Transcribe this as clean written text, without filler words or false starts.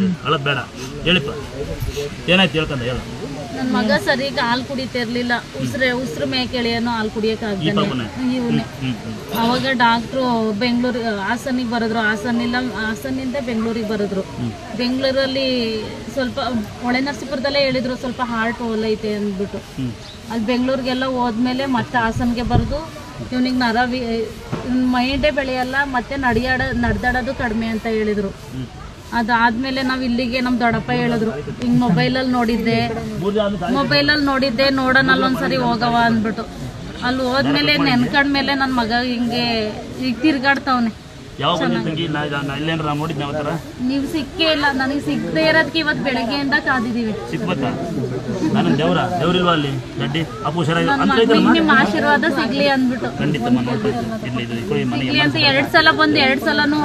ಸರಿ ಅಳದ್ ಬೇಡ ಹೇಳಿಪ್ಪ ಏನಾಯ್ತು ಹೇಳ್ಕಂದ ಹೇಳು. ನನ್ನ ಮಗ ಸರಿಗೆ ಹಾಲು ಕುಡಿತಿರ್ಲಿಲ್ಲ, ಉಸಿರು ಮೇಕೆಳೆಯನ್ನು ಹಾಲು ಕುಡಿಯೋಕ್ಕಾಗ್ತಾನೆ ಇವನೇ. ಅವಾಗ ಡಾಕ್ಟ್ರು ಬೆಂಗಳೂರು ಹಾಸನಿಗೆ ಬರೋದ್ರು, ಹಾಸನಿಂದ ಬೆಂಗಳೂರಿಗೆ ಬರೋದ್ರು. ಬೆಂಗಳೂರಲ್ಲಿ ಸ್ವಲ್ಪ ಹೊಳೆನರಸೀಪುರದಲ್ಲೇ ಹೇಳಿದ್ರು ಸ್ವಲ್ಪ ಹಾರ್ಟ್ ಹೋಲೈತೆ ಅಂದ್ಬಿಟ್ಟು. ಅಲ್ಲಿ ಬೆಂಗಳೂರಿಗೆಲ್ಲ ಹೋದ್ಮೇಲೆ ಮತ್ತೆ ಹಾಸನಿಗೆ ಬರೆದು ಇವನಿಗೆ ಮೈಂಡೇ ಬೆಳೆಯಲ್ಲ, ಮತ್ತೆ ನಡೆದಾಡೋದು ಕಡಿಮೆ ಅಂತ ಹೇಳಿದ್ರು. ಅದಾದ್ಮೇಲೆ ನಾವು ಇಲ್ಲಿಗೆ ನಮ್ಮ ದೊಡ್ಡಪ್ಪ ಹೇಳಿದ್ರು, ಹಿಂಗೆ ಮೊಬೈಲಲ್ಲಿ ನೋಡಿದ್ದೆ ನೋಡೋಣ ಅಲ್ಲೊಂದ್ಸರಿ ಹೋಗವ ಅಂದ್ಬಿಟ್ಟು ಅಲ್ಲಿ ಹೋದ್ಮೇಲೆ ನೆನ್ಕೊಂಡ್ಮೇಲೆ ನನ್ನ ಮಗ ಹಿಂಗೆ ಈಗ ತಿರ್ಗಾಡ್ತಾವನೆ. ನೀವು ಸಿಕ್ಕೇ ಇಲ್ಲ, ನನಗೆ ಸಿಗದೆ ಇರೋದಕ್ಕೆ ಇವತ್ತು ಬೆಳಗ್ಗೆಯಿಂದ ಕಾದಿದ್ದೀವಿ. ನಿಮ್ಮ ಆಶೀರ್ವಾದ ಸಿಗ್ಲಿ ಅಂದ್ಬಿಟ್ಟು ಸಿಗ್ಲಿ ಅಂತ 2 ಸಲ ಬಂದು 2 ಸಲನೂ